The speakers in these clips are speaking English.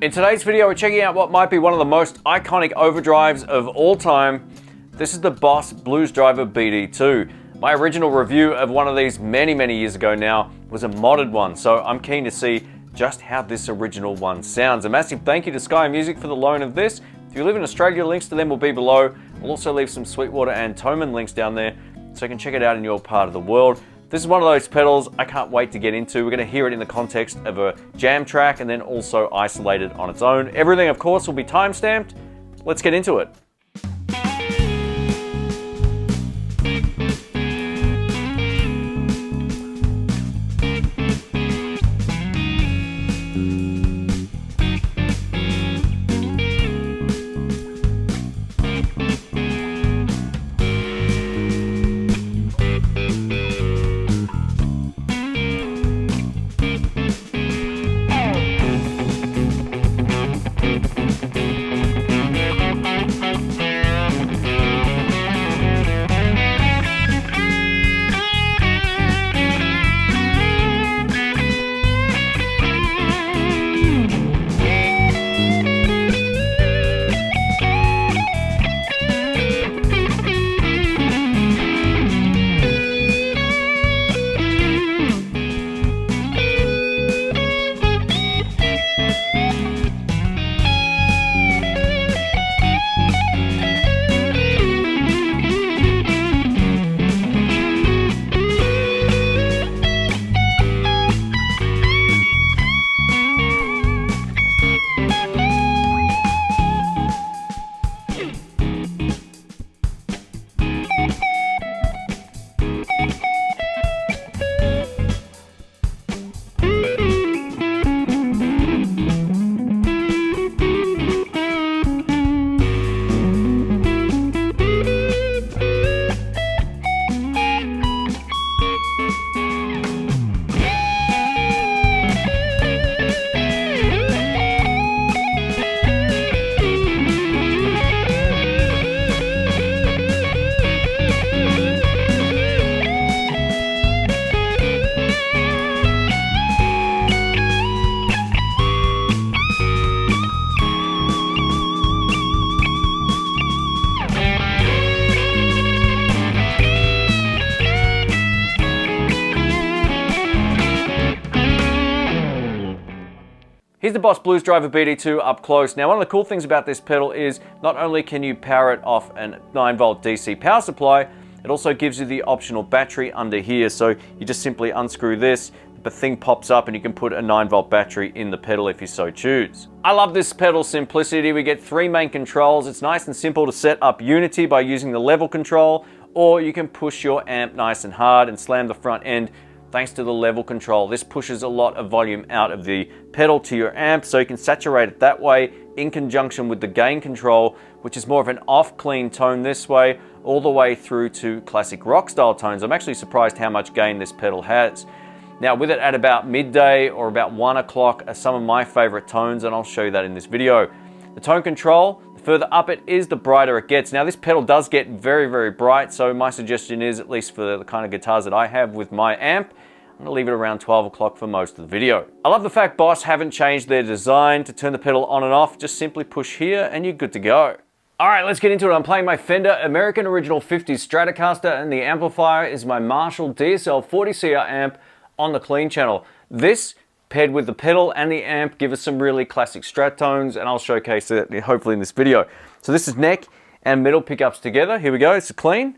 In today's video, we're checking out what might be one of the most iconic overdrives of all time. This is the Boss Blues Driver BD-2. My original review of one of these many years ago now was a modded one, so I'm keen to see just how this original one sounds. A massive thank you to Sky Music for the loan of this. If you live in Australia, links to them will be below. I'll also leave some Sweetwater and Thomann links down there so you can check it out in your part of the world. This is one of those pedals I can't wait to get into. We're going to hear it in the context of a jam track and then also isolated on its own. Everything, of course, will be time-stamped. Let's get into it. Here's the Boss Blues Driver BD-2 up close. Now, one of the cool things about this pedal is not only can you power it off a 9-volt DC power supply, it also gives you the optional battery under here. So you just simply unscrew this, the thing pops up and you can put a 9-volt battery in the pedal if you so choose. I love this pedal's simplicity. We get 3 main controls. It's nice and simple to set up unity by using the level control, or you can push your amp nice and hard and slam the front end thanks to the level control. This pushes a lot of volume out of the pedal to your amp, so you can saturate it that way in conjunction with the gain control, which is more of an off clean tone this way, all the way through to classic rock style tones. I'm actually surprised how much gain this pedal has. Now, with it at about midday or about 1 o'clock are some of my favorite tones, and I'll show you that in this video. The tone control, the further up it is, the brighter it gets. Now, this pedal does get very bright, so my suggestion is, at least for the kind of guitars that I have with my amp, I'm gonna leave it around 12 o'clock for most of the video. I love the fact Boss haven't changed their design. To turn the pedal on and off, just simply push here and you're good to go. All right, let's get into it. I'm playing my Fender American Original 50s Stratocaster, and the amplifier is my Marshall DSL 40CR amp on the clean channel. This, paired with the pedal and the amp, give us some really classic Strat tones, and I'll showcase it hopefully in this video. So this is neck and middle pickups together. Here we go, it's a clean.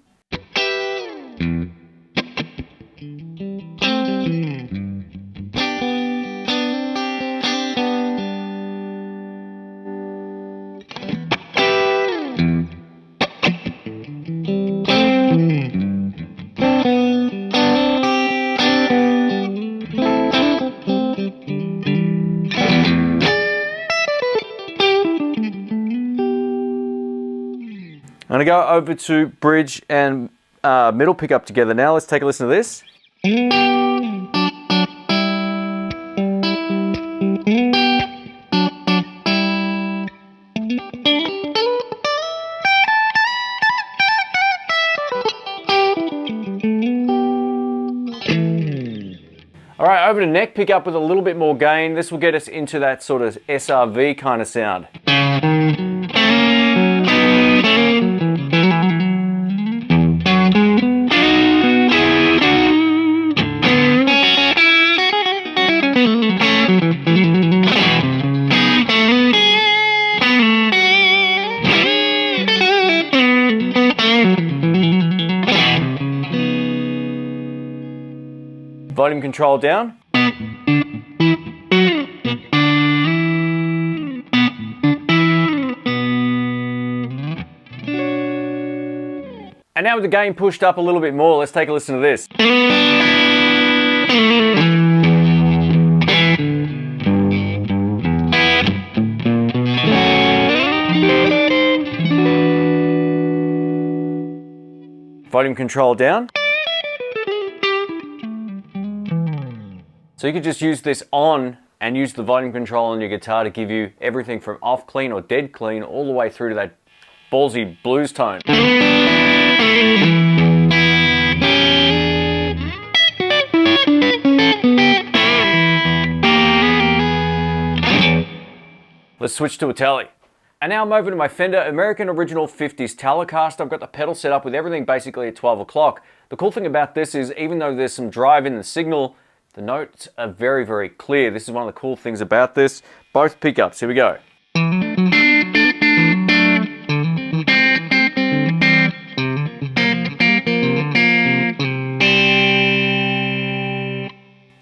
I'm going to go over to bridge and middle pickup together now. Let's take a listen to this. All right, Over to neck pickup with a little bit more gain. This will get us into that sort of SRV kind of sound. Volume control down. And now with the gain pushed up a little bit more, let's take a listen to this. Volume control down. So you could just use this on and use the volume control on your guitar to give you everything from off clean or dead clean all the way through to that ballsy blues tone. Let's switch to a Tele. And now I'm over to my Fender American Original 50s Telecaster. I've got the pedal set up with everything basically at 12 o'clock. The cool thing about this is even though there's some drive in the signal, the notes are very, very clear. This is one of the cool things about this. Both pickups, here we go.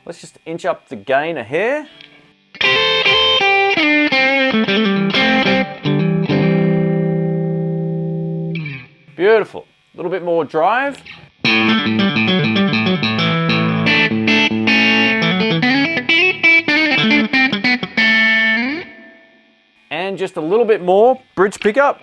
Let's just inch up the gain a hair. Beautiful. A little bit more drive. And just a little bit more bridge pickup.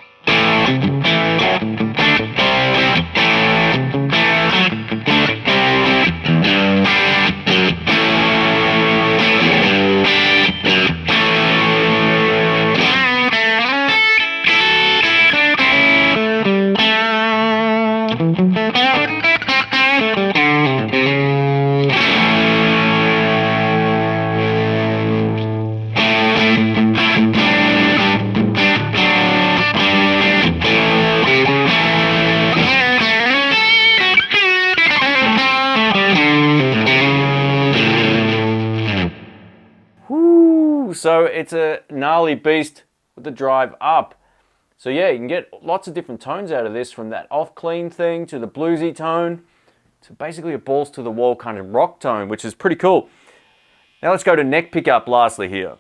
So it's a gnarly beast with the drive up. So yeah, you can get lots of different tones out of this, from that off clean thing to the bluesy tone to basically a balls to the wall kind of rock tone, which is pretty cool. Now let's go to neck pickup lastly here.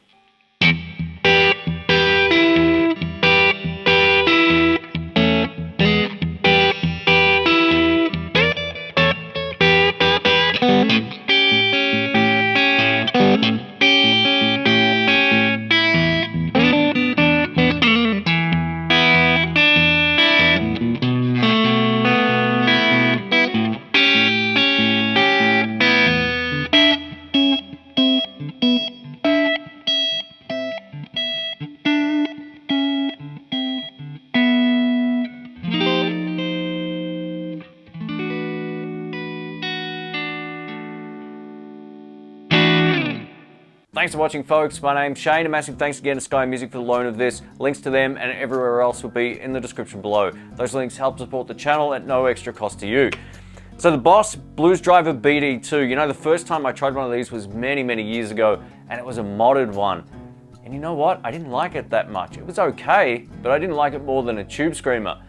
Thanks for watching, folks. My name's Shane. A massive thanks again to Sky Music for the loan of this. Links to them and everywhere else will be in the description below. Those links help support the channel at no extra cost to you. So the Boss Blues Driver BD-2, you know, the first time I tried one of these was many, many years ago, and it was a modded one. And you know what? I didn't like it that much. It was okay, but I didn't like it more than a Tube Screamer.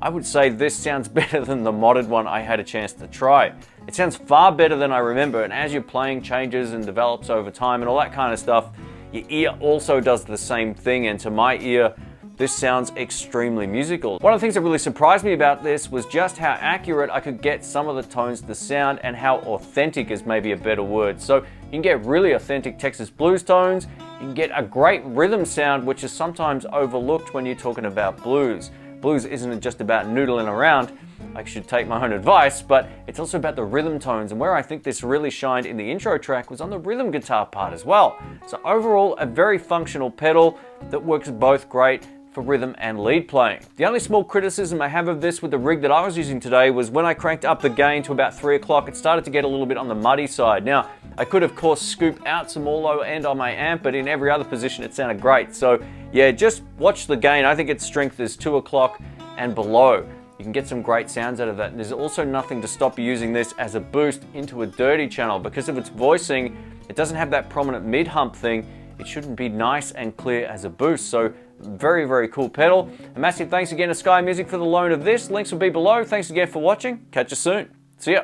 I would say this sounds better than the modded one I had a chance to try. It sounds far better than I remember, and as your playing changes and develops over time and all that kind of stuff, your ear also does the same thing, and to my ear, this sounds extremely musical. One of the things that really surprised me about this was just how accurate I could get some of the tones to sound, and how authentic is maybe a better word. So you can get really authentic Texas blues tones, you can get a great rhythm sound, which is sometimes overlooked when you're talking about blues. Blues isn't just about noodling around, I should take my own advice, but it's also about the rhythm tones, and where I think this really shined in the intro track was on the rhythm guitar part as well. So overall, a very functional pedal that works both great for rhythm and lead playing. The only small criticism I have of this with the rig that I was using today was when I cranked up the gain to about 3 o'clock, it started to get a little bit on the muddy side. Now, I could of course scoop out some more low end on my amp, but in every other position it sounded great. So yeah, just watch the gain. I think its strength is 2 o'clock and below. You can get some great sounds out of that. And there's also nothing to stop you using this as a boost into a dirty channel. Because of its voicing, it doesn't have that prominent mid-hump thing. It shouldn't be nice and clear as a boost. So very, very cool pedal. A massive thanks again to Sky Music for the loan of this. Links will be below. Thanks again for watching. Catch you soon. See ya.